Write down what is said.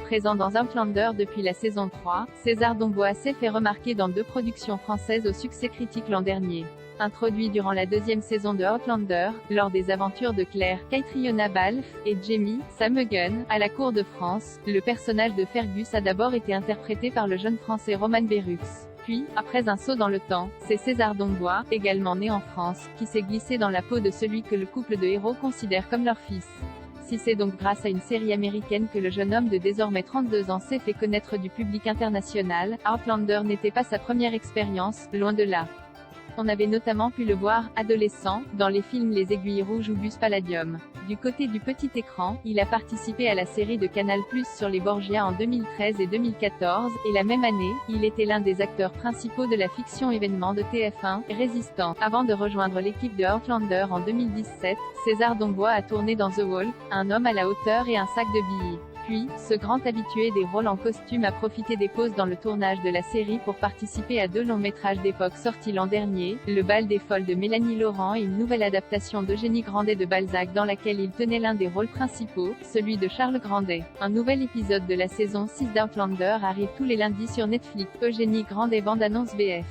Présent dans Outlander depuis la saison 3, César Dombois s'est fait remarquer dans 2 productions françaises au succès critique l'an dernier. Introduit durant la 2e saison de Outlander, lors des aventures de Claire, Caitriona Balfe, et Jamie, Sam Egan, à la cour de France, le personnage de Fergus a d'abord été interprété par le jeune français Roman Berux. Puis, après un saut dans le temps, c'est César Dombois, également né en France, qui s'est glissé dans la peau de celui que le couple de héros considère comme leur fils. Si c'est donc grâce à une série américaine que le jeune homme de désormais 32 ans s'est fait connaître du public international, Outlander n'était pas sa première expérience, loin de là. On avait notamment pu le voir, adolescent, dans les films Les Aiguilles Rouges ou Bus Palladium. Du côté du petit écran, il a participé à la série de Canal+ sur les Borgia en 2013 et 2014, et la même année, il était l'un des acteurs principaux de la fiction événement de TF1, Résistant. Avant de rejoindre l'équipe de Outlander en 2017, César Dombois a tourné dans The Wall, Un homme à la hauteur et un sac de billets. Puis, ce grand habitué des rôles en costume a profité des pauses dans le tournage de la série pour participer à 2 longs métrages d'époque sortis l'an dernier, Le bal des folles de Mélanie Laurent et une nouvelle adaptation d'Eugénie Grandet de Balzac dans laquelle il tenait l'un des rôles principaux, celui de Charles Grandet. Un nouvel épisode de la saison 6 d'Outlander arrive tous les lundis sur Netflix. Eugénie Grandet bande-annonce VF.